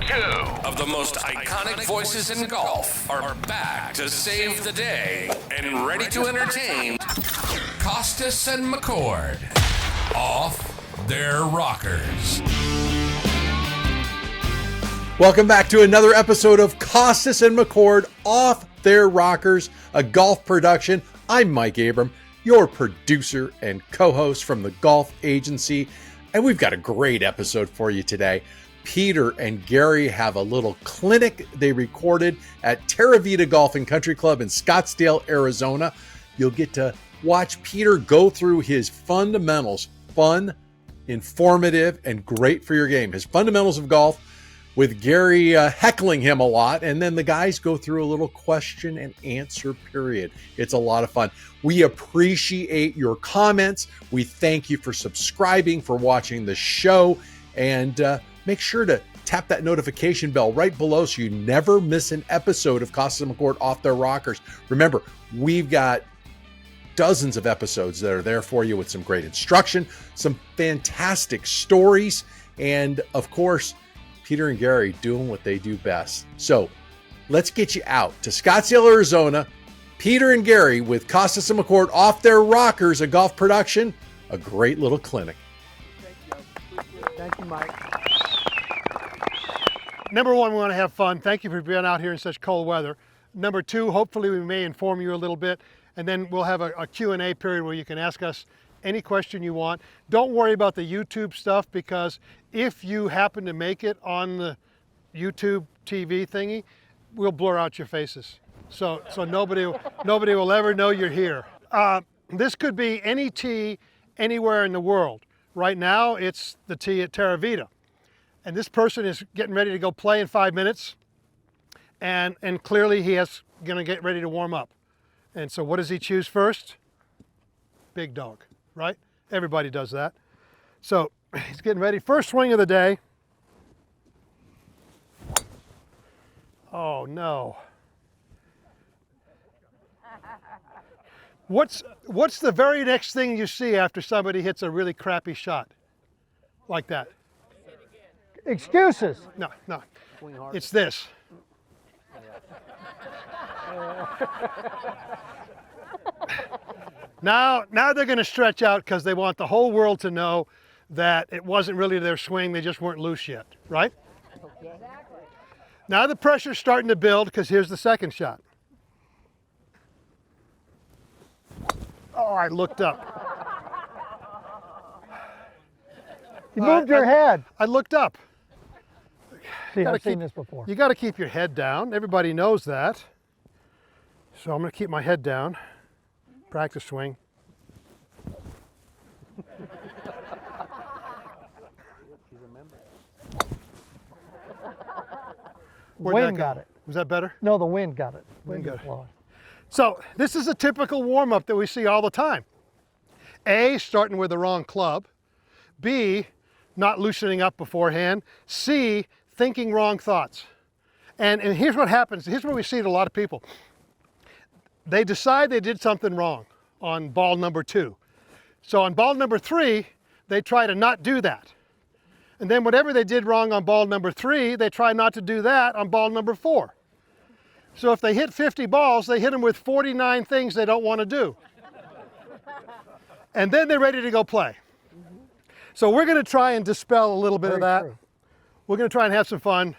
Two of the most iconic voices in golf are back to save the day and ready to entertain Kostis and McCord. Off their rockers. Welcome back to another episode of Kostis and McCord Off Their Rockers, a golf production. I'm Mike Abram, your producer and co-host from the Golf Agency, and we've got a great episode for you today. Peter and Gary have a little clinic they recorded at Terra Vita Golf and Country Club in Scottsdale, Arizona. You'll get to watch Peter go through his fundamentals, fun, informative, and great for your game. His fundamentals of golf, with Gary heckling him a lot, and then the guys go through a little question and answer period. It's a lot of fun. We appreciate your comments. We thank you for subscribing, for watching the show, and make sure to tap that notification bell right below so you never miss an episode of Kostis and McCord Off Their Rockers. Remember, we've got dozens of episodes that are there for you with some great instruction, some fantastic stories, and of course, Peter and Gary doing what they do best. So let's get you out to Scottsdale, Arizona. Peter and Gary with Kostis and McCord Off Their Rockers, a golf production, a great little clinic. Thank you, Mike. Number one, we want to have fun. Thank you for being out here in such cold weather. Number two, hopefully we may inform you a little bit, and then we'll have a Q&A period where you can ask us any question you want. Don't worry about the YouTube stuff, because if you happen to make it on the YouTube TV thingy, we'll blur out your faces. So nobody will ever know you're here. This could be any tee anywhere in the world. Right now, it's the tee at Terra Vita. And this person is getting ready to go play in 5 minutes. And clearly he is going to get ready to warm up. And so what does he choose first? Big dog, right? Everybody does that. So he's getting ready. First swing of the day. Oh no. What's the very next thing you see after somebody hits a really crappy shot like that? Excuses. No. It's this. Now they're going to stretch out because they want the whole world to know that it wasn't really their swing, they just weren't loose yet, right? Exactly. Now the pressure's starting to build, because here's the second shot. Oh, I looked up. You moved your head. I looked up. See, I've seen this before. You got to keep your head down. Everybody knows that. So I'm going to keep my head down. Practice swing. Wind got it. Was that better? No, the wind got it. Wind got it. blowing. So this is a typical warm-up that we see all the time. A, starting with the wrong club. B, not loosening up beforehand. C, thinking wrong thoughts. And here's what happens. Here's what we see in a lot of people. They decide they did something wrong on ball number 2. So on ball number 3, they try to not do that. And then whatever they did wrong on ball number 3, they try not to do that on ball number 4. So if they hit 50 balls, they hit them with 49 things they don't want to do. And then they're ready to go play. So we're going to try and dispel a little bit of that. True. We're going to try and have some fun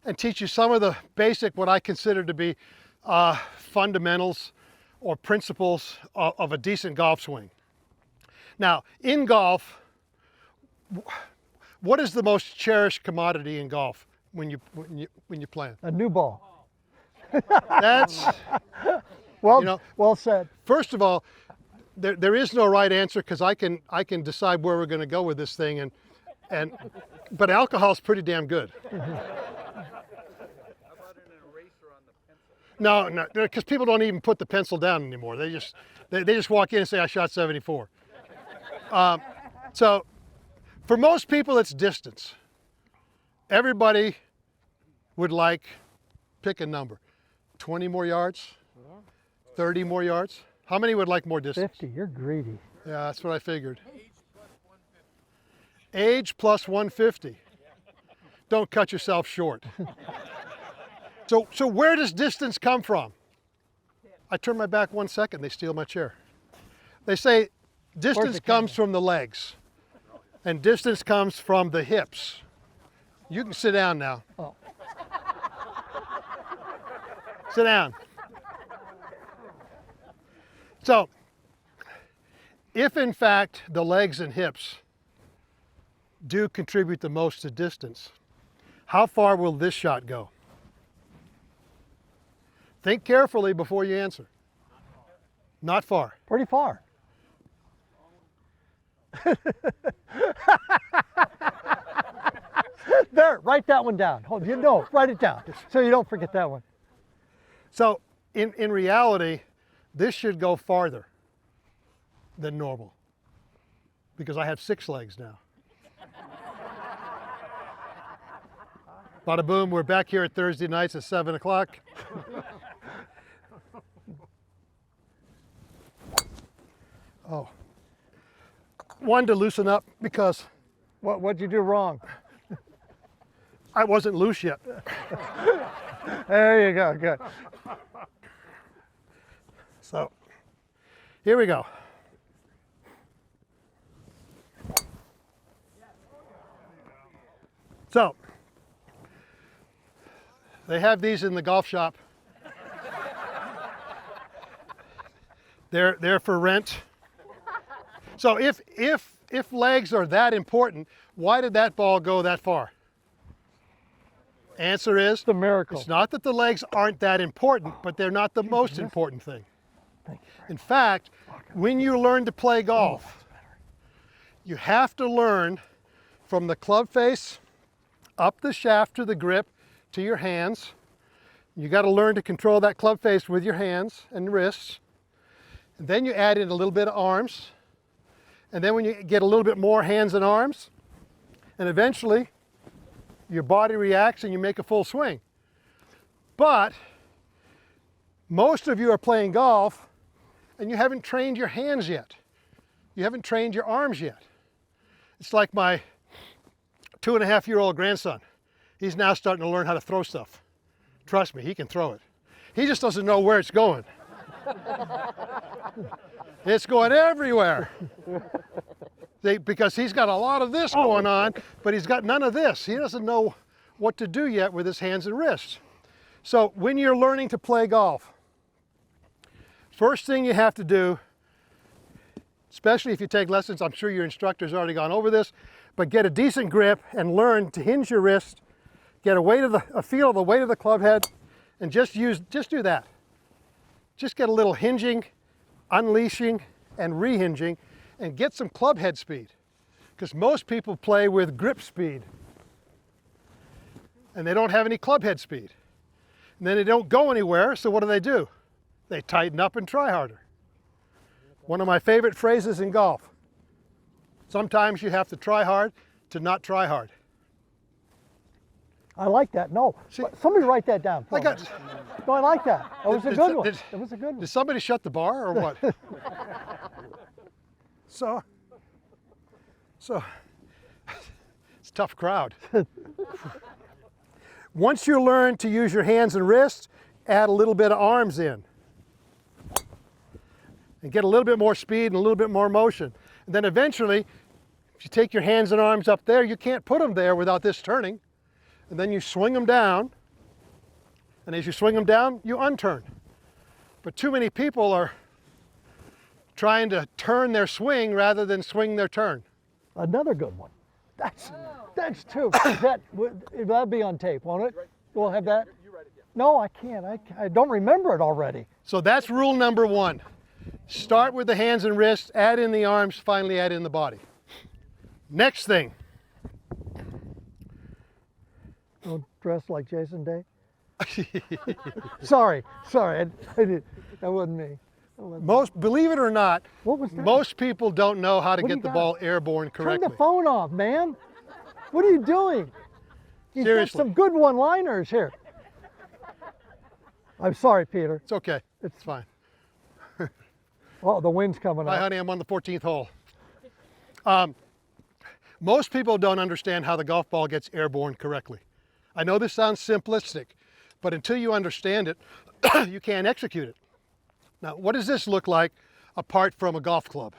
and teach you some of the basic, what I consider to be fundamentals or principles of a decent golf swing. Now, in golf, what is the most cherished commodity in golf when you're playing? A new ball. That's well said. First of all, there is no right answer, because I can decide where we're going to go with this thing, but alcohol's pretty damn good. No, because people don't even put the pencil down anymore. They just walk in and say, I shot 74. So for most people, it's distance. Everybody would pick a number. 20 more yards? 30 more yards? How many would like more distance? 50, you're greedy. Yeah, that's what I figured. Age plus 150. don't cut yourself short. So where does distance come from? I turn my back 1 second, they steal my chair. They say distance comes from the legs, and distance comes from the hips. You can sit down now. Oh. Sit down. So, if in fact the legs and hips do contribute the most to distance, how far will this shot go? Think carefully before you answer. Not far. Pretty far. There, write that one down. Hold, you know, write it down so you don't forget that one. So, in reality, this should go farther than normal because I have 6 legs now. Bada boom, we're back here at Thursday nights at 7 o'clock. Oh. One, to loosen up because What'd you do wrong? I wasn't loose yet. There you go, good. So, here we go. So, they have these in the golf shop. They're for rent. So if legs are that important, why did that ball go that far? Answer is, The miracle. it's not that the legs aren't that important, but they're not the most important thing. In fact, when you learn to play golf, you have to learn from the club face, up the shaft to the grip, to your hands. You got to learn to control that club face with your hands and wrists. And then you add in a little bit of arms. And then when you get a little bit more hands and arms, and eventually your body reacts and you make a full swing. But most of you are playing golf and you haven't trained your hands yet. You haven't trained your arms yet. It's like my 2.5-year-old grandson. He's now starting to learn how to throw stuff. Trust me, he can throw it. He just doesn't know where it's going. It's going everywhere. Because he's got a lot of this going on, but he's got none of this. He doesn't know what to do yet with his hands and wrists. So when you're learning to play golf, first thing you have to do, especially if you take lessons, I'm sure your instructor's already gone over this, but get a decent grip and learn to hinge your wrist, get a feel of the weight of the club head, and just do that. Just get a little hinging, unleashing, and rehinging, and get some club head speed. Because most people play with grip speed, and they don't have any club head speed. And then they don't go anywhere, so what do? They tighten up and try harder. One of my favorite phrases in golf. Sometimes you have to try hard to not try hard. I like that. No, somebody write that down. I got, No, I like that. That was a good one. Did- It was a good one. Did somebody shut the bar or what? So, it's a tough crowd. Once you learn to use your hands and wrists, add a little bit of arms in. And get a little bit more speed and a little bit more motion. And then eventually, if you take your hands and arms up there, you can't put them there without this turning. And then you swing them down. And as you swing them down, you unturn. But too many people are trying to turn their swing rather than swing their turn. Another good one. That's two. That'll be on tape, won't it? We'll have that. No, I can't. I don't remember it already. So that's rule number 1. Start with the hands and wrists, add in the arms, finally add in the body. Next thing. Don't dress like Jason Day. Sorry. I did. That wasn't me. Believe it or not, What was that? most people don't know how to What do get you the got? ball airborne Turn correctly. the phone off, man. What are you doing? You've got Seriously. some good one-liners here. I'm sorry, Peter. It's okay. It's fine. Oh, the wind's coming Hi, up. honey, I'm on the 14th hole. Most people don't understand how the golf ball gets airborne correctly. I know this sounds simplistic, but until you understand it, you can't execute it. Now, what does this look like apart from a golf club?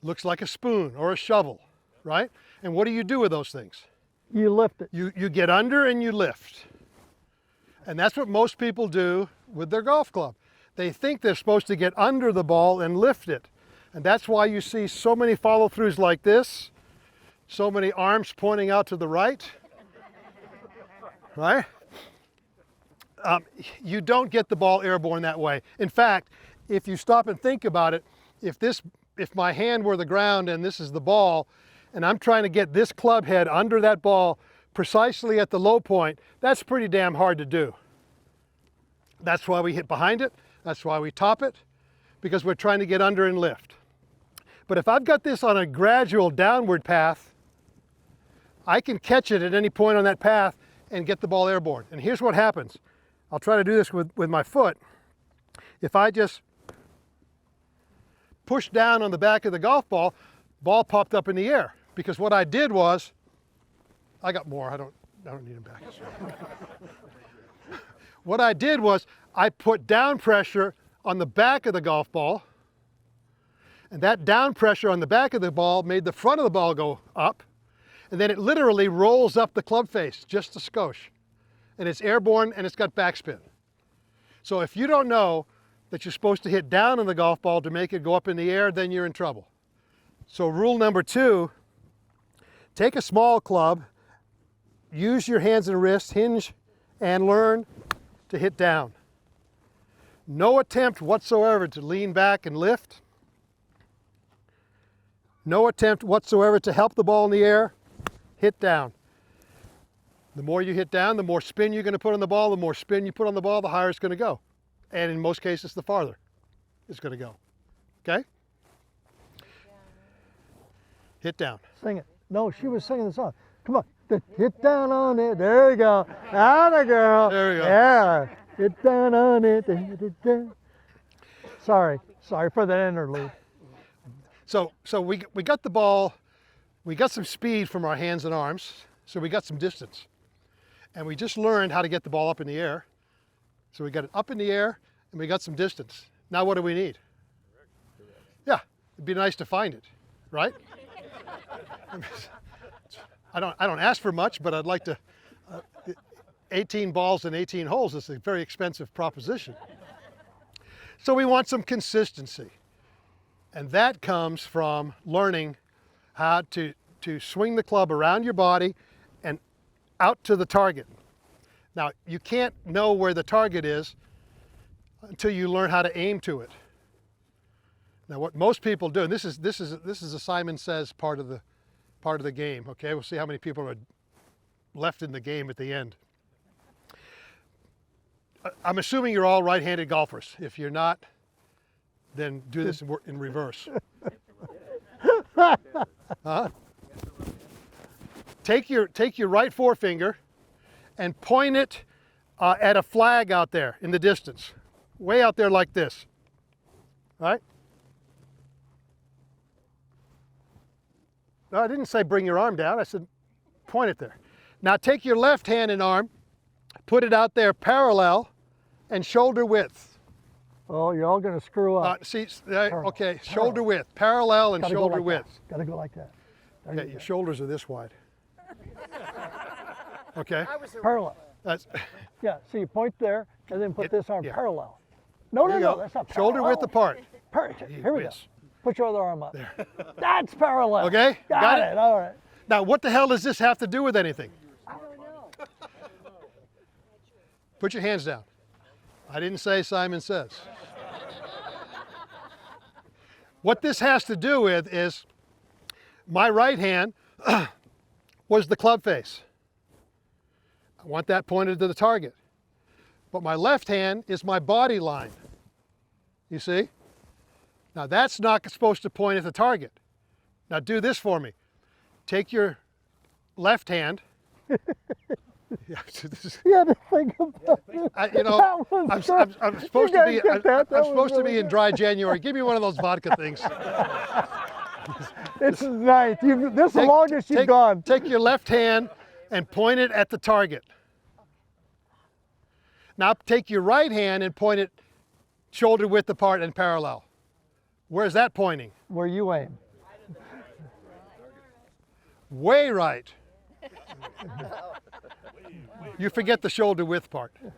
Looks like a spoon or a shovel, right? And what do you do with those things? You lift it. You get under and you lift. And that's what most people do with their golf club. They think they're supposed to get under the ball and lift it. And that's why you see so many follow-throughs like this, so many arms pointing out to the right, right? You don't get the ball airborne that way. In fact, if you stop and think about it, if my hand were the ground and this is the ball, and I'm trying to get this club head under that ball precisely at the low point, that's pretty damn hard to do. That's why we hit behind it. That's why we top it, because we're trying to get under and lift. But if I've got this on a gradual downward path, I can catch it at any point on that path and get the ball airborne. And here's what happens. I'll try to do this with my foot. If I just push down on the back of the golf ball, ball popped up in the air. Because what I did was, I got more, I don't need them back. What I did was, I put down pressure on the back of the golf ball, and that down pressure on the back of the ball made the front of the ball go up, and then it literally rolls up the club face, just a skosh. And it's airborne and it's got backspin. So if you don't know that you're supposed to hit down on the golf ball to make it go up in the air, then you're in trouble. So rule number 2, take a small club, use your hands and wrists, hinge, and learn to hit down. No attempt whatsoever to lean back and lift. No attempt whatsoever to help the ball in the air. Hit down. The more you hit down, the more spin you're going to put on the ball. The more spin you put on the ball, the higher it's going to go. And in most cases, the farther it's going to go. Okay? Hit down. Sing it. No, she was singing the song. Come on. Hit down on it. There you go. Atta girl. There we go. Yeah. Hit down on it. Sorry for that interlude. So we got the ball, we got some speed from our hands and arms, so we got some distance. And we just learned how to get the ball up in the air. So we got it up in the air and we got some distance. Now what do we need? Yeah, it'd be nice to find it, right? I don't ask for much, but I'd like to, 18 balls and 18 holes is a very expensive proposition. So we want some consistency. And that comes from learning how to swing the club around your body and out to the target. Now, you can't know where the target is until you learn how to aim to it. Now, what most people do, and this is a Simon Says part of the game. Okay, we'll see how many people are left in the game at the end. I'm assuming you're all right-handed golfers. If you're not, then do this in reverse. Take your right forefinger and point it at a flag out there in the distance, way out there like this. All right? No, I didn't say bring your arm down. I said point it there. Now take your left hand and arm, put it out there parallel and shoulder width. Oh, you're all going to screw up. Okay, shoulder width, parallel and shoulder width. Got to go like that. Okay, your shoulders are this wide. Okay. Parallel. Yeah, so you point there and then put this arm parallel. No, that's not parallel. Shoulder width apart. Here we go. Put your other arm up. There. That's parallel. Okay, got it. All right. Now, what the hell does this have to do with anything? I don't know. Put your hands down. I didn't say Simon Says. What this has to do with is my right hand was the club face. I want that pointed to the target. But my left hand is my body line. You see? Now that's not supposed to point at the target. Now do this for me. Take your left hand. You had to think about it. I'm supposed to be in dry January. Give me one of those vodka things. It's nice. This is the longest you've gone. Take your left hand and point it at the target. Now take your right hand and point it shoulder width apart and parallel. Where's that pointing? Where you aim. Way right. You forget the shoulder width part. All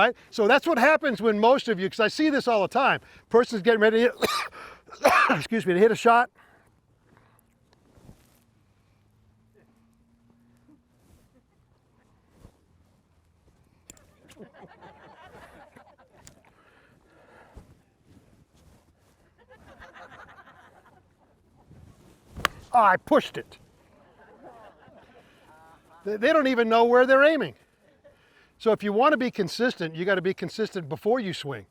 right? So that's what happens when most of you, because I see this all the time, person's getting ready to hit, excuse me, to hit a shot. Oh, I pushed it. They don't even know where they're aiming. So if you want to be consistent, you got to be consistent before you swing.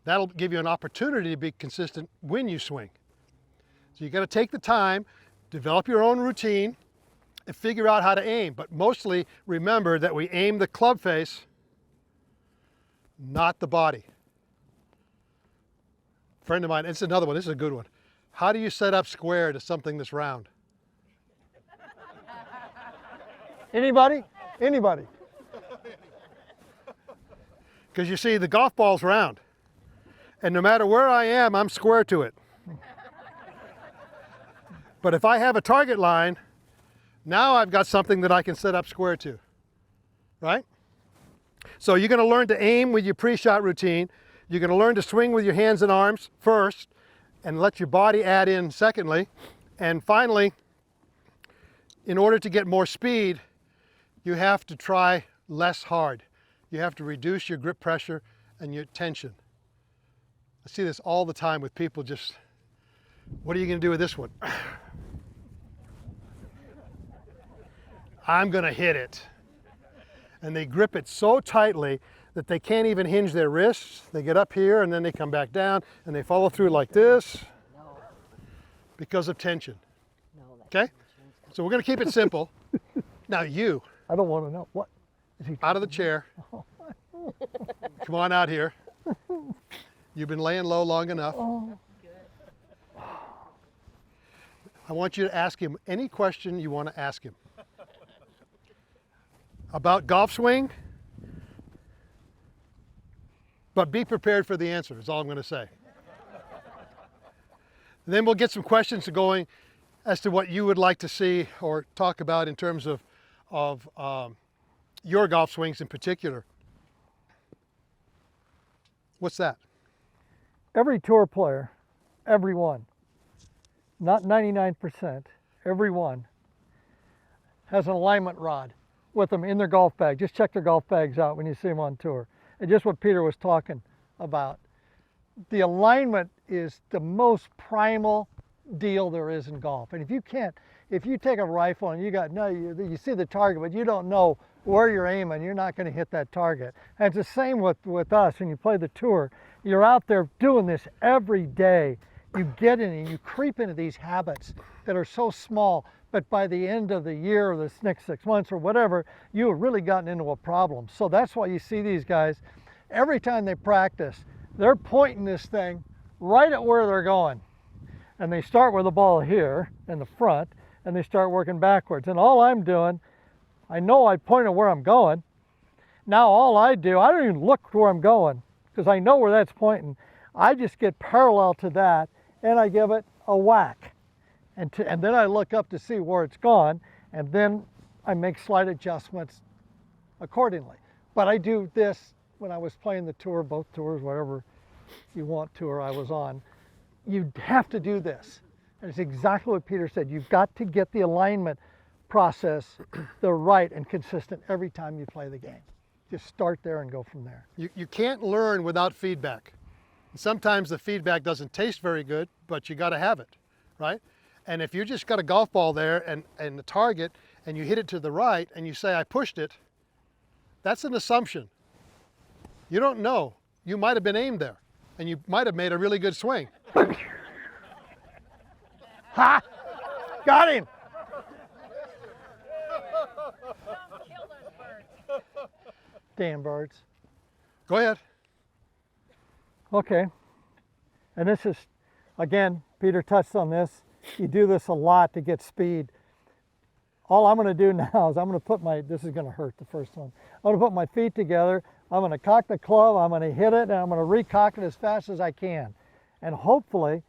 That'll give you an opportunity to be consistent when you swing. So you got to take the time, develop your own routine, and figure out how to aim. But mostly remember that we aim the club face, not the body. Friend of mine, it's another one, this is a good one. How do you set up square to something that's round? Anybody? Anybody? Because you see, the golf ball's round. And no matter where I am, I'm square to it. But if I have a target line, now I've got something that I can set up square to, right? So you're going to learn to aim with your pre-shot routine. You're going to learn to swing with your hands and arms first, and let your body add in secondly. And finally, in order to get more speed, you have to try less hard. You have to reduce your grip pressure and your tension. I see this all the time with people just, what are you going to do with this one? I'm going to hit it. And they grip it so tightly that they can't even hinge their wrists. They get up here and then they come back down and they follow through like this because of tension. Okay? So we're going to keep it simple. Now you. I don't want to know. What? Is he out of the chair. Come on out here. You've been laying low long enough. I want you to ask him any question you want to ask him. About golf swing, but be prepared for the answer, is all I'm going to say. And then we'll get some questions going as to what you would like to see or talk about in terms of your golf swings in particular. What's that? Every tour player, every one, not 99%, every one has an alignment rod with them in their golf bag. Just check their golf bags out when you see them on tour. And just what Peter was talking about. The alignment is the most primal deal there is in golf. And if you take a rifle and you see the target, but you don't know where you're aiming, you're not going to hit that target. And it's the same with us when you play the tour. You're out there doing this every day. You get in and you creep into these habits that are so small, but by the end of the year or the next 6 months or whatever, you have really gotten into a problem. So that's why you see these guys, every time they practice, they're pointing this thing right at where they're going. And they start with the ball here in the front, and they start working backwards. And all I'm doing, I know I pointed where I'm going. Now all I do, I don't even look where I'm going, because I know where that's pointing. I just get parallel to that, and I give it a whack. And then I look up to see where it's gone, and then I make slight adjustments accordingly. But I do this when I was playing the tour, both tours, whatever you want tour I was on. You have to do this. And it's exactly what Peter said. You've got to get the alignment process the right and consistent every time you play the game. Just start there and go from there. You can't learn without feedback. Sometimes the feedback doesn't taste very good, but you got to have it, right? And if you just got a golf ball there and the target and you hit it to the right and you say, I pushed it, that's an assumption. You don't know. You might have been aimed there and you might have made a really good swing. Ha! Got him! Damn birds. Go ahead. Okay. And this is, again, Peter touched on this. You do this a lot to get speed. All I'm going to do now is I'm going to put my, this is going to hurt the first one. I'm going to put my feet together. I'm going to cock the club. I'm going to hit it, and I'm going to recock it as fast as I can. And hopefully,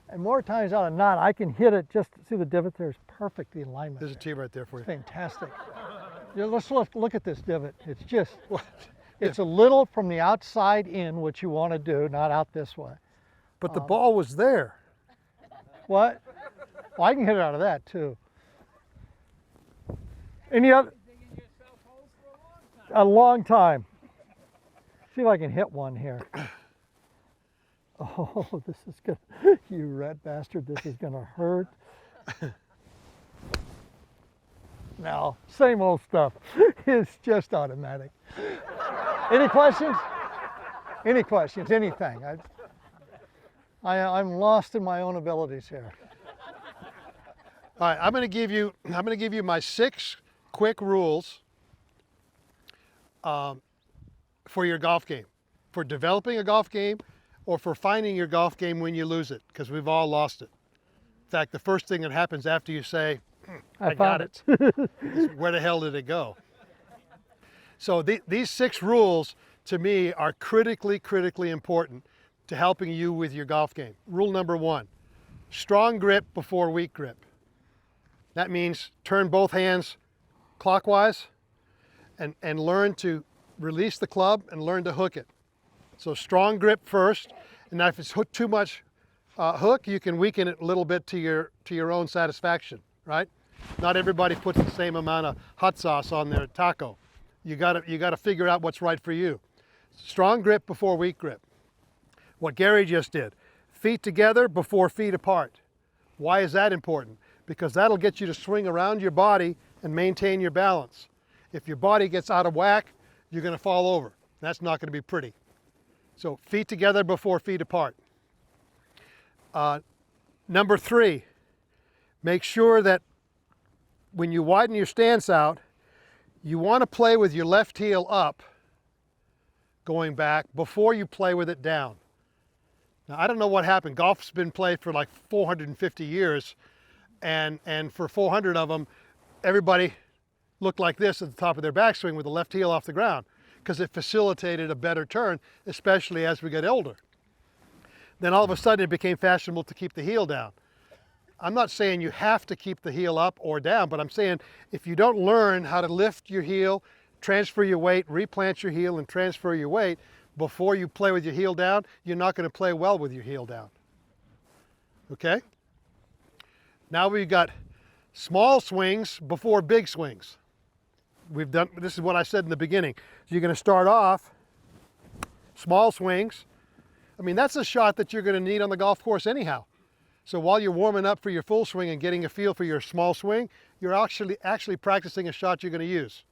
and more times out of not, I can hit it. Just see the divot there is perfect, the alignment. There's a tee right there for you. Fantastic. Yeah, let's look at this divot. It's just, it's a little from the outside in, which you want to do, not out this way. But the ball was there. What? Well, I can hit it out of that too. Any other? A long time. See if I can hit one here. Oh, this is good. You rat bastard, this is gonna hurt. No, same old stuff. It's just automatic. Any questions? Any questions? Anything? I'm lost in my own abilities here. All right, I'm going to give you my 6 quick rules for your golf game, for developing a golf game, or for finding your golf game when you lose it, because we've all lost it. In fact, the first thing that happens after you say, I got it, is where the hell did it go? So these 6 rules, to me, are critically important to helping you with your golf game. Rule number 1, strong grip before weak grip. That means turn both hands clockwise and learn to release the club and learn to hook it. So strong grip first, and now if it's too much hook, you can weaken it a little bit to your own satisfaction, right? Not everybody puts the same amount of hot sauce on their taco. You gotta figure out what's right for you. Strong grip before weak grip. What Gary just did. Feet together before feet apart. Why is that important? Because that'll get you to swing around your body and maintain your balance. If your body gets out of whack, you're going to fall over. That's not going to be pretty. So feet together before feet apart. Number 3, make sure that when you widen your stance out, you want to play with your left heel up, going back, before you play with it down. Now, I don't know what happened. Golf's been played for like 450 years. And for 400 of them, everybody looked like this at the top of their backswing with the left heel off the ground, because it facilitated a better turn, especially as we get older. Then all of a sudden it became fashionable to keep the heel down. I'm not saying you have to keep the heel up or down, but I'm saying if you don't learn how to lift your heel, transfer your weight, replant your heel and transfer your weight before you play with your heel down, you're not going to play well with your heel down. Okay? Now we've got small swings before big swings. This is what I said in the beginning. So you're going to start off small swings. I mean, that's a shot that you're going to need on the golf course anyhow. So while you're warming up for your full swing and getting a feel for your small swing, you're actually practicing a shot you're going to use,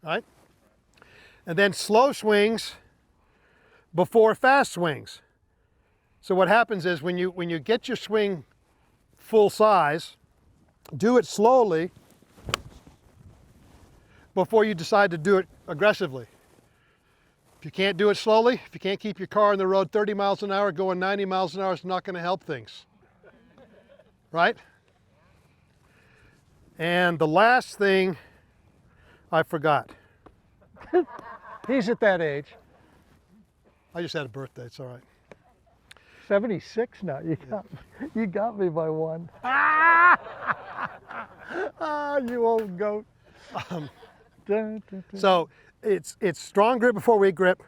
right? And then slow swings before fast swings. So what happens is when you get your swing full size, do it slowly before you decide to do it aggressively. If you can't do it slowly, if you can't keep your car on the road 30 miles an hour, going 90 miles an hour, it's not going to help things. Right? And the last thing I forgot. He's at that age. I just had a birthday, it's all right. 76 now. You got me by one. You old goat. So it's strong grip before weak grip,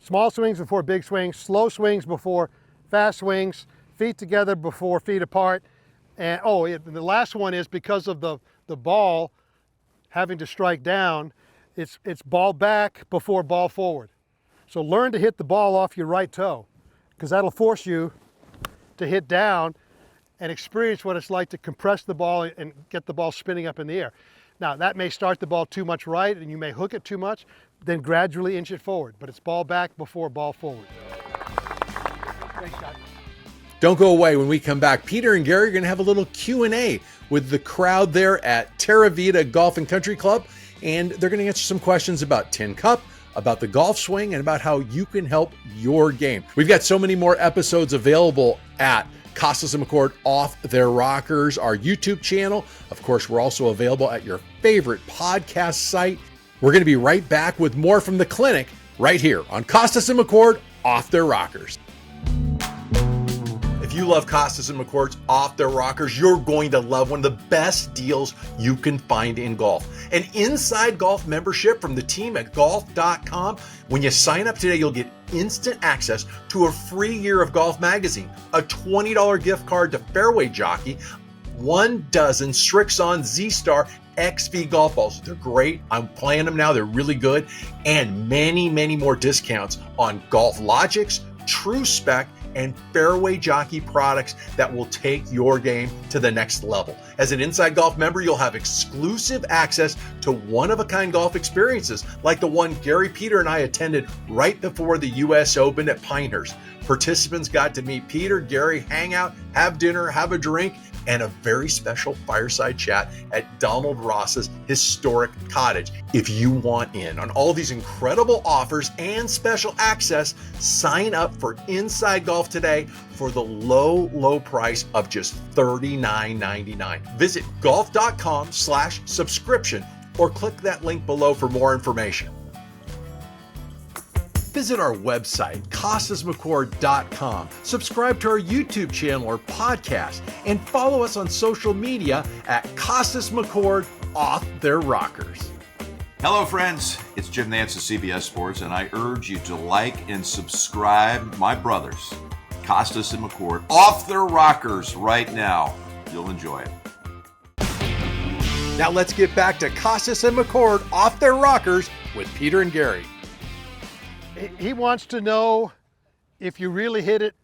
small swings before big swings, slow swings before fast swings, feet together before feet apart. And the last one is because of the ball having to strike down, it's ball back before ball forward. So learn to hit the ball off your right toe, because that'll force you to hit down and experience what it's like to compress the ball and get the ball spinning up in the air. Now, that may start the ball too much right and you may hook it too much, then gradually inch it forward, but it's ball back before ball forward. Thanks, Scott. Don't go away. When we come back, Peter and Gary are going to have a little Q&A with the crowd there at Terra Vida Golf and Country Club, and they're going to answer some questions about Tin Cup, about the golf swing and about how you can help your game. We've got so many more episodes available at Kostis and McCord Off Their Rockers, our YouTube channel. Of course, we're also available at your favorite podcast site. We're going to be right back with more from the clinic right here on Kostis and McCord Off Their Rockers. If you love Kostis and McCord's Off Their Rockers, you're going to love one of the best deals you can find in golf. An Inside Golf membership from the team at golf.com. When you sign up today, you'll get instant access to a free year of Golf Magazine, a $20 gift card to Fairway Jockey, 1 dozen Strixon Z-Star XV golf balls. They're great. I'm playing them now. They're really good. And many, many more discounts on Golf Logics, True Spec, and Fairway Jockey products that will take your game to the next level. As an Inside Golf member, you'll have exclusive access to one-of-a-kind golf experiences like the one Gary, Peter, and I attended right before the U.S. Open at Pinehurst. Participants got to meet Peter, Gary, hang out, have dinner, have a drink, and a very special fireside chat at Donald Ross's historic cottage. If you want in on all these incredible offers and special access, sign up for Inside Golf today for the low price of just $39.99. Visit golf.com/subscription or click that link below for more information. Visit our website, KostisMcCord.com. Subscribe to our YouTube channel or podcast, and follow us on social media at Kostis McCord Off Their Rockers. Hello, friends. It's Jim Nance of CBS Sports, and I urge you to like and subscribe my brothers, Kostis and McCord, Off Their Rockers right now. You'll enjoy it. Now let's get back to Kostis and McCord Off Their Rockers with Peter and Gary. He wants to know if you really hit it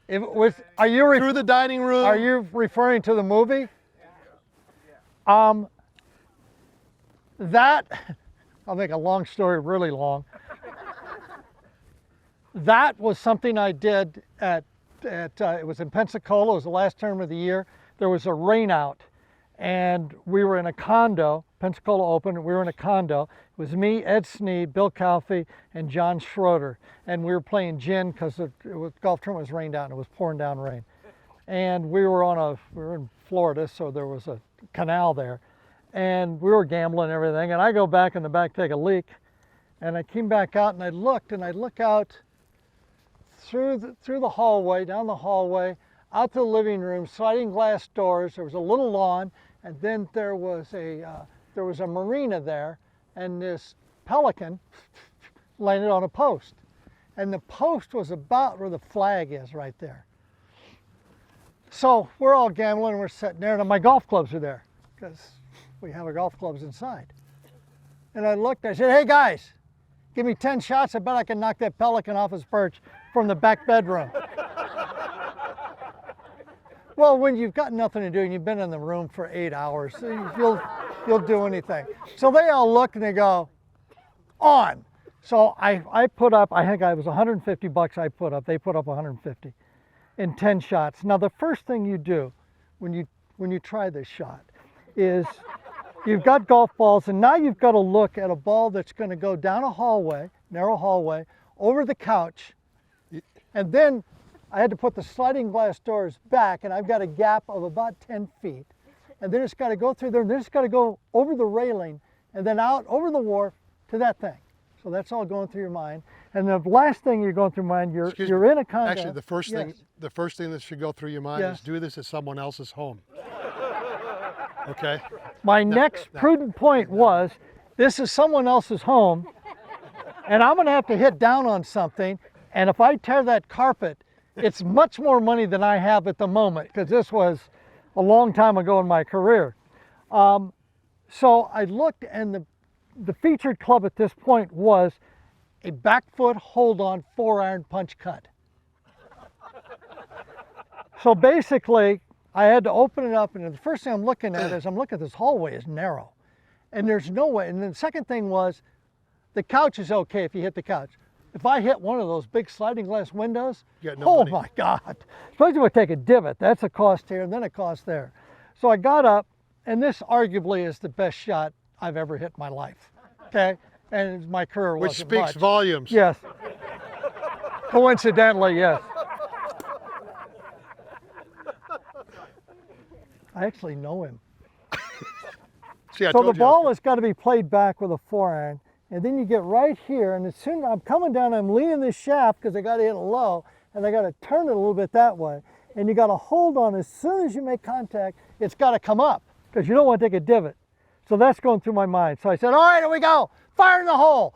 Are you through the dining room. Are you referring to the movie? That, I'll make a long story really long. That was something I did at it was in Pensacola. It was the last term of the year. There was a rain out, and we were in a condo. Pensacola Open, and we were in a condo. It was me, Ed Sneed, Bill Calfee, and John Schroeder. And we were playing gin because the golf tournament was rained out and it was pouring down rain. And we were in Florida, so there was a canal there. And we were gambling and everything. And I go back in the back, take a leak. And I came back out and I look out through the hallway, down the hallway, out to the living room, sliding glass doors. There was a little lawn, and then there was a marina there, and this pelican landed on a post. And the post was about where the flag is right there. So we're all gambling, and we're sitting there, and my golf clubs are there, because we have our golf clubs inside. And I looked, I said, hey guys, give me 10 shots, I bet I can knock that pelican off his perch from the back bedroom. Well, when you've got nothing to do and you've been in the room for 8 hours, you'll do anything. So they all look and they go, on. So I put up, I think it was 150 bucks I put up. They put up 150 in 10 shots. Now the first thing you do when you try this shot is you've got golf balls, and now you've got to look at a ball that's going to go down a hallway, narrow hallway, over the couch, and then I had to put the sliding glass doors back, and I've got a gap of about 10 feet. And then it's got to go through there, and then it's got to go over the railing, and then out over the wharf to that thing. So that's all going through your mind. And the last thing you're going through your mind, you're in a condo. Actually, the first thing that should go through your mind is do this at someone else's home. Okay? My next prudent point was, this is someone else's home, and I'm going to have to hit down on something, and if I tear that carpet, it's much more money than I have at the moment, because this was a long time ago in my career. So I looked, and the featured club at this point was a back foot hold-on 4-iron punch cut. So basically, I had to open it up, and the first thing I'm looking at is this hallway is narrow, and there's no way. And then the second thing was, the couch is okay if you hit the couch. If I hit one of those big sliding glass windows, money. My God. Especially if I take a divot, that's a cost here and then a cost there. So I got up, and this arguably is the best shot I've ever hit in my life, okay? and my career Which wasn't speaks much. volumes. Yes. Coincidentally, yes. I actually know him. See, I So the told you. ball has got to be played back with a 4-iron, and then you get right here, and as soon as I'm coming down, I'm leaning this shaft because I got to hit it low, and I got to turn it a little bit that way, and you got to hold on. As soon as you make contact, it's got to come up because you don't want to take a divot. So that's going through my mind. So I said, all right, here we go. Fire in the hole.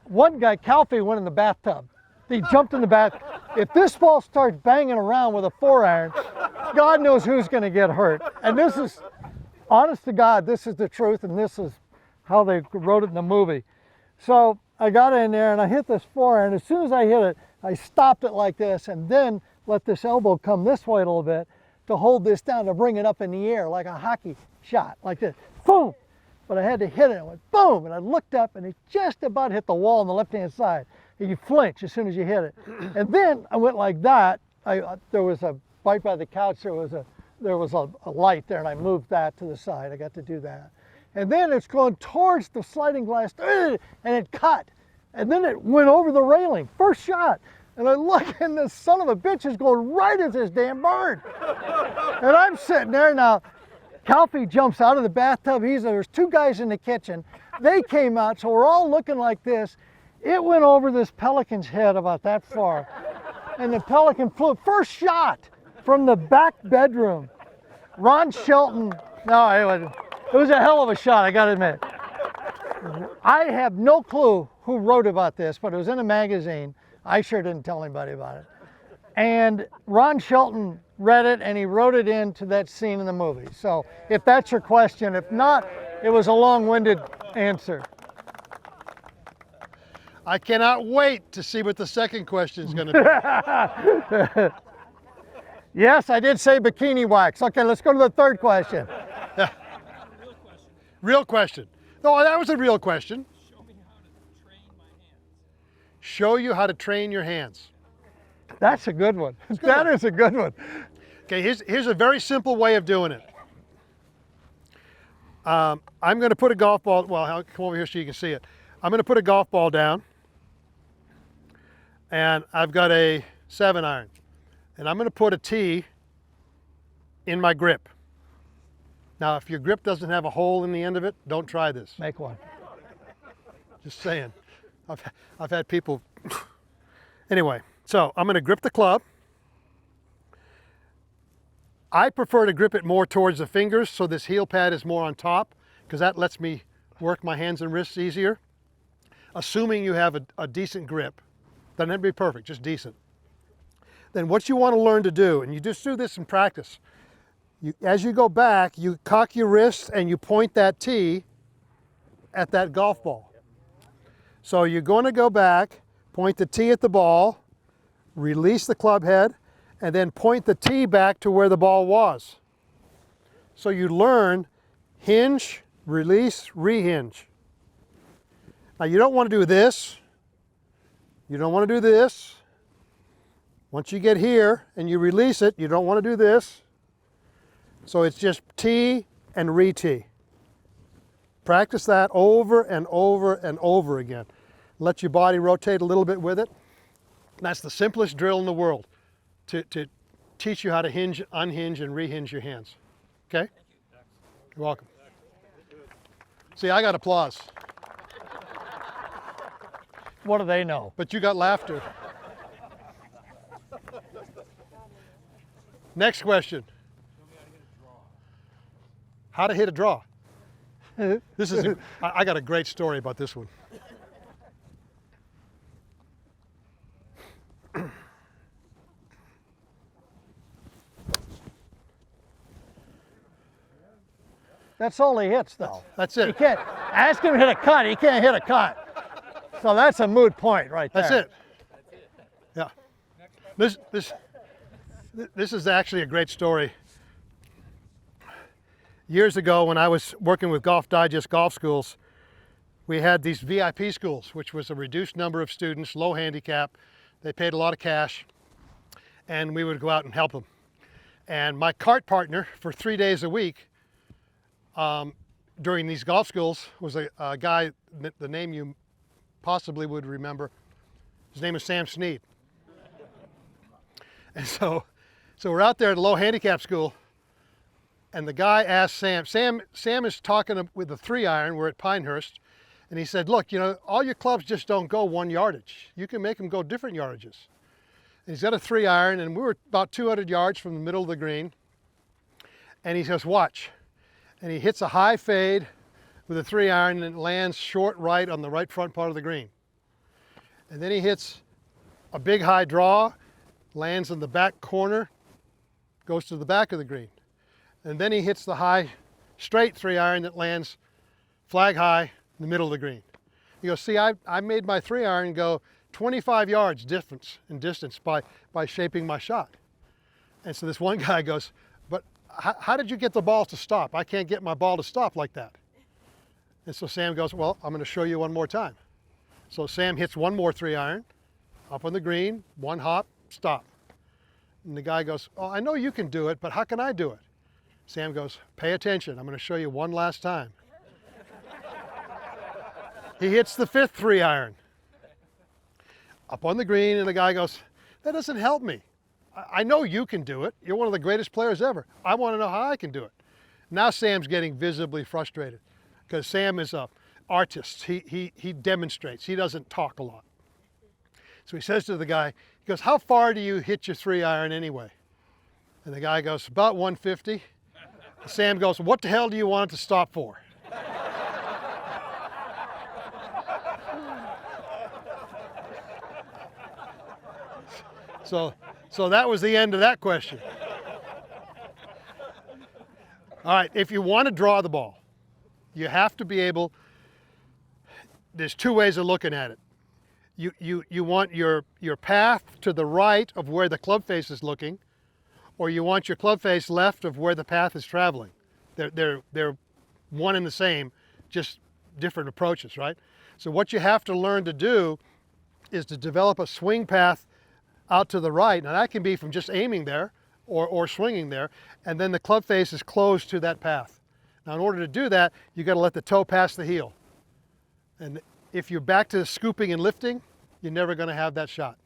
One guy, Calfee, went in the bathtub. He jumped in the bath. If this ball starts banging around with a 4-iron, God knows who's going to get hurt. And this is, honest to God, this is the truth, and this is how they wrote it in the movie. So I got in there and I hit this 4-iron. As soon as I hit it, I stopped it like this and then let this elbow come this way a little bit to hold this down, to bring it up in the air like a hockey shot, like this. Boom! But I had to hit it. It went boom! And I looked up and it just about hit the wall on the left-hand side. And you flinch as soon as you hit it. And then I went like that. There was a, right by the couch, there was a light there, and I moved that to the side. I got to do that. And then it's going towards the sliding glass, and it cut. And then it went over the railing, first shot. And I look, and this son of a bitch is going right at this damn bird. And I'm sitting there now. Calfee jumps out of the bathtub. There's two guys in the kitchen. They came out, so we're all looking like this. It went over this pelican's head about that far. And the pelican flew, first shot from the back bedroom. Ron Shelton, no, it was a hell of a shot, I gotta admit. I have no clue who wrote about this, but it was in a magazine. I sure didn't tell anybody about it. And Ron Shelton read it and he wrote it into that scene in the movie. So if that's your question, if not, it was a long-winded answer. I cannot wait to see what the second question is going to be. Yes, I did say bikini wax. Okay, let's go to the third question. Real question. No, that was a real question. Show you how to train your hands. That's a good one. That is a good one. Okay, here's a very simple way of doing it. I'm going to put a golf ball, well, I'll come over here so you can see it. I'm going to put a golf ball down, and I've got a 7-iron, and I'm going to put a tee in my grip. Now, if your grip doesn't have a hole in the end of it, don't try this. Make one. Just saying. I've had people. Anyway, so I'm going to grip the club. I prefer to grip it more towards the fingers, so this heel pad is more on top, because that lets me work my hands and wrists easier. Assuming you have a decent grip. Doesn't have to be perfect, just decent. Then what you want to learn to do, and you just do this in practice, as you go back, you cock your wrists and you point that tee at that golf ball. So you're going to go back, point the tee at the ball, release the club head, and then point the tee back to where the ball was. So you learn hinge, release, rehinge. Now you don't want to do this. You don't want to do this. Once you get here and you release it, you don't want to do this. So it's just tee and re-tee. Practice that over and over and over again. Let your body rotate a little bit with it. That's the simplest drill in the world to teach you how to hinge, unhinge, and rehinge your hands. Okay? You're welcome. See, I got applause. What do they know? But you got laughter. Next question. How to hit a draw. This is I got a great story about this one. That's all he hits, though. That's You it. can't ask him to hit a cut. He can't hit a cut. So that's a moot point right there. That's it. Yeah. This is actually a great story. Years ago, when I was working with Golf Digest golf schools, we had these VIP schools, which was a reduced number of students, low handicap. They paid a lot of cash, and we would go out and help them. And my cart partner for 3 days a week during these golf schools was a guy, the name you possibly would remember. His name is Sam Snead. And so we're out there at a low handicap school, and the guy asked Sam is talking with the 3-iron, we're at Pinehurst, and he said, look, all your clubs just don't go 1 yardage. You can make them go different yardages. And he's got a 3-iron, and we were about 200 yards from the middle of the green, and he says, watch. And he hits a high fade with a 3-iron, and it lands short right on the right front part of the green. And then he hits a big high draw, lands in the back corner, goes to the back of the green. And then he hits the high straight 3-iron that lands flag high in the middle of the green. He goes, see, I made my 3-iron go 25 yards difference in distance by shaping my shot. And so this one guy goes, but how did you get the ball to stop? I can't get my ball to stop like that. And so Sam goes, well, I'm going to show you one more time. So Sam hits one more 3-iron, up on the green, 1 hop, stop. And the guy goes, oh, I know you can do it, but how can I do it? Sam goes, pay attention. I'm going to show you one last time. He hits the 5th 3-iron, up on the green, and the guy goes, that doesn't help me. I know you can do it. You're one of the greatest players ever. I want to know how I can do it. Now Sam's getting visibly frustrated because Sam is an artist. He demonstrates. He doesn't talk a lot. So he says to the guy, he goes, how far do you hit your 3-iron anyway? And the guy goes, about 150. Sam goes, what the hell do you want it to stop for? So that was the end of that question. All right, if you want to draw the ball, you have to be able, there's 2 ways of looking at it. You want your path to the right of where the club face is looking, or you want your club face left of where the path is traveling. They're one and the same, just different approaches, right? So what you have to learn to do is to develop a swing path out to the right. Now that can be from just aiming there or swinging there, and then the club face is closed to that path. Now in order to do that, you got to let the toe pass the heel. And if you're back to scooping and lifting, you're never going to have that shot.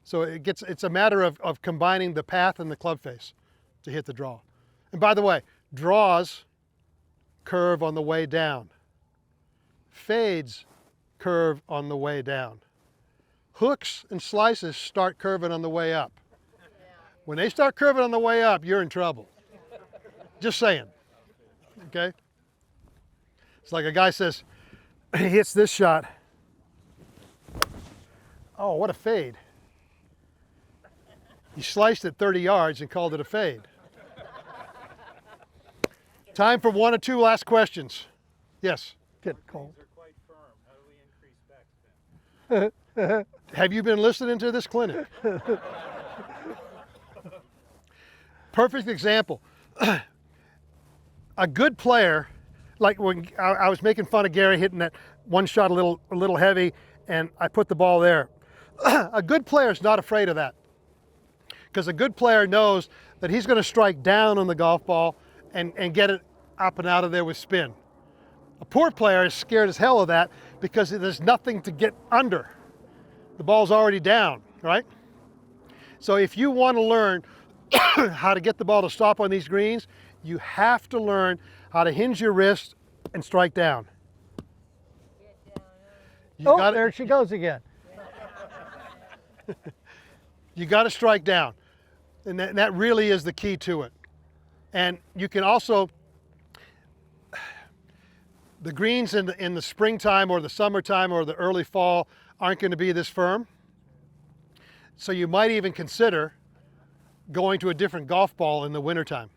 So it's a matter of combining the path and the club face to hit the draw. And by the way, draws curve on the way down. Fades curve on the way down. Hooks and slices start curving on the way up. When they start curving on the way up, you're in trouble. Just saying, okay? It's like a guy says, he hits this shot. Oh, what a fade. He sliced it 30 yards and called it a fade. Time for 1 or 2 last questions. Yes? Get cold. They're quite firm. How do we increase backspin? Have you been listening to this clinic? Perfect example. A good player, like when I was making fun of Gary hitting that one shot a little heavy, and I put the ball there. A good player is not afraid of that, because a good player knows that he's going to strike down on the golf ball and get it up and out of there with spin. A poor player is scared as hell of that because there's nothing to get under. The ball's already down, right? So if you want to learn how to get the ball to stop on these greens, you have to learn how to hinge your wrist and strike down. There she goes again. You got to strike down, and that really is the key to it. And you can also, the greens in the springtime or the summertime or the early fall aren't going to be this firm. So you might even consider going to a different golf ball in the wintertime.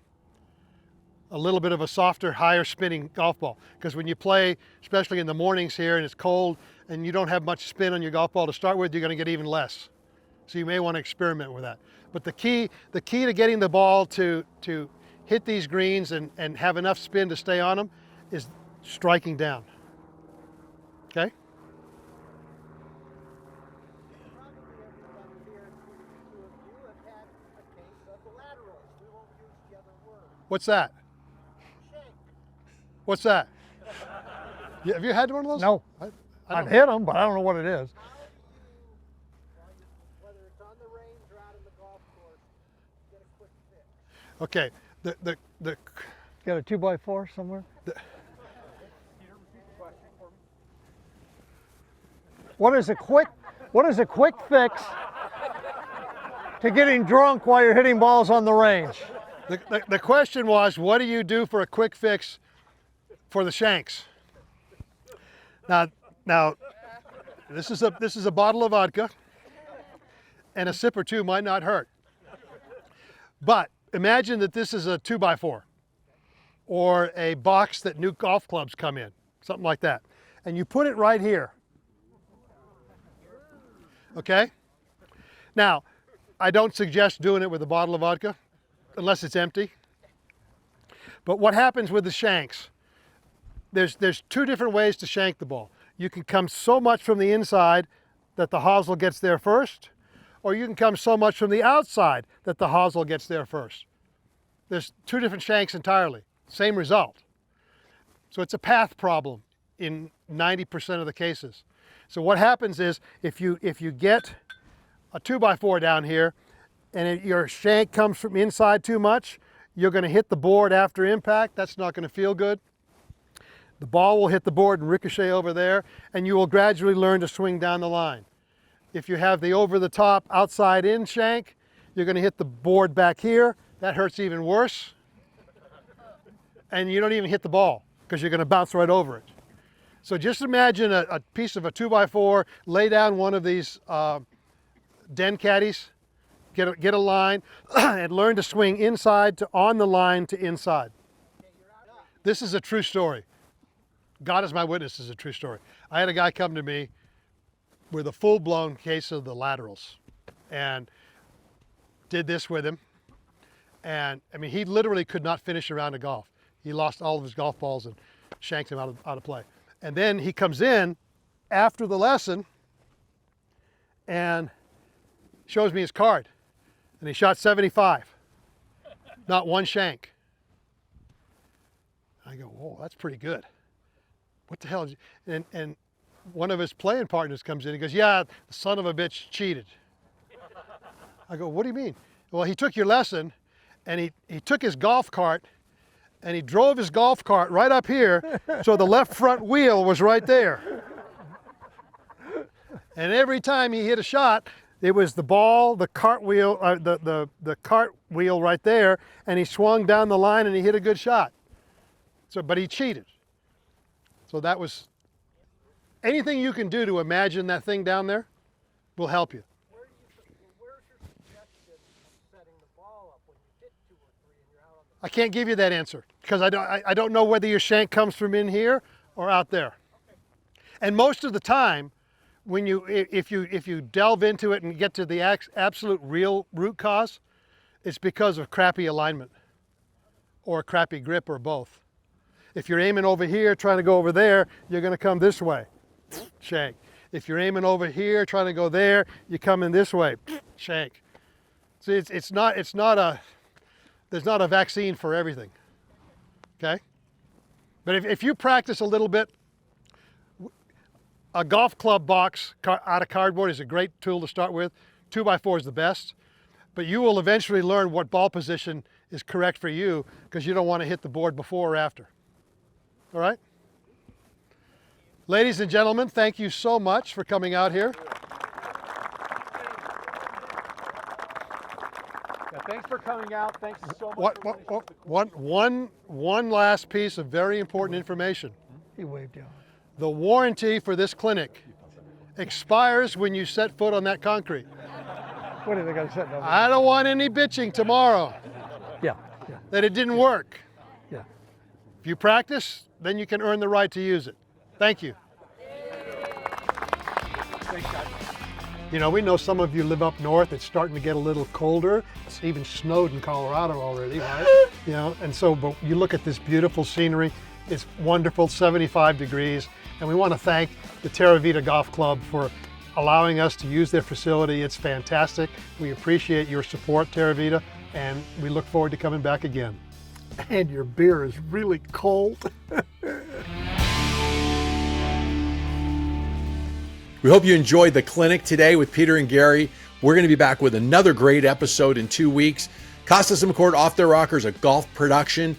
A little bit of a softer, higher spinning golf ball. Because when you play, especially in the mornings here and it's cold and you don't have much spin on your golf ball to start with, you're going to get even less. So you may want to experiment with that. But the key to getting the ball to hit these greens and have enough spin to stay on them is striking down. Okay? What's that? What's that? Have you had one of those? No. I'd hit them, but I don't know what it is. Whether it's on the range or out in the golf course, get a quick fix. Okay, the Got a 2x4 somewhere? What is a quick fix to getting drunk while you're hitting balls on the range? the question was, what do you do for a quick fix for the shanks? Now, this is a bottle of vodka, and a sip or two might not hurt. But imagine that this is a 2x4 or a box that new golf clubs come in, something like that. And you put it right here. Okay? Now, I don't suggest doing it with a bottle of vodka unless it's empty. But what happens with the shanks? There's two different ways to shank the ball. You can come so much from the inside that the hosel gets there first, or you can come so much from the outside that the hosel gets there first. There's two different shanks entirely, same result. So it's a path problem in 90% of the cases. So what happens is if you get a 2x4 down here and your shank comes from inside too much, you're going to hit the board after impact. That's not going to feel good. The ball will hit the board and ricochet over there, and you will gradually learn to swing down the line. If you have the over-the-top outside-in shank, you're going to hit the board back here. That hurts even worse. And you don't even hit the ball because you're going to bounce right over it. So just imagine a piece of a 2x4, lay down one of these den caddies, get a line, and learn to swing inside to on the line to inside. This is a true story. God is my witness, this is a true story. I had a guy come to me with a full-blown case of the laterals and did this with him. And I mean, he literally could not finish a round of golf. He lost all of his golf balls and shanked him out of play. And then he comes in after the lesson and shows me his card. And he shot 75, not one shank. I go, whoa, that's pretty good. What the hell? And one of his playing partners comes in and goes, yeah, the son of a bitch cheated. I go, what do you mean? Well, he took your lesson and he took his golf cart and he drove his golf cart right up here so the left front wheel was right there. And every time he hit a shot, it was the ball, the cartwheel, the cartwheel right there, and he swung down the line and he hit a good shot. So, but he cheated. So that was, anything you can do to imagine that thing down there will help you. Where's your suggestion of setting the ball up when you hit 2 or 3 and you're out on the... I can't give you that answer because I don't know whether your shank comes from in here or out there. And most of the time, when if you delve into it and get to the absolute real root cause, it's because of crappy alignment or crappy grip or both. If you're aiming over here, trying to go over there, you're going to come this way, shank. If you're aiming over here, trying to go there, you come in this way, shank. See, there's not a vaccine for everything, okay? But if you practice a little bit, a golf club box out of cardboard is a great tool to start with. 2x4 is the best, but you will eventually learn what ball position is correct for you because you don't want to hit the board before or after. All right? Ladies and gentlemen, thank you so much for coming out here. Yeah, thanks for coming out. Thanks so much. One last piece of very important information. He waved you. The warranty for this clinic expires when you set foot on that concrete. What do they got to set over? I don't want any bitching tomorrow Yeah. that it didn't work. Yeah. If you practice, then you can earn the right to use it. Thank you. Thanks, guys. You know, we know some of you live up north. It's starting to get a little colder. It's even snowed in Colorado already, right? You know, and so, but you look at this beautiful scenery. It's wonderful, 75 degrees. And we want to thank the Terra Vita Golf Club for allowing us to use their facility. It's fantastic. We appreciate your support, Terra Vita, and we look forward to coming back again. And your beer is really cold. We hope you enjoyed the clinic today with Peter and Gary. We're going to be back with another great episode in 2 weeks. Kostis and McCord Off Their Rockers, a golf production.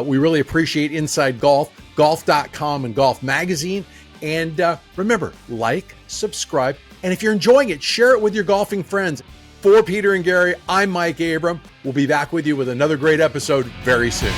We really appreciate Inside Golf, golf.com, and Golf Magazine. And remember, like, subscribe, and if you're enjoying it, share it with your golfing friends. For Peter and Gary, I'm Mike Abram. We'll be back with you with another great episode very soon.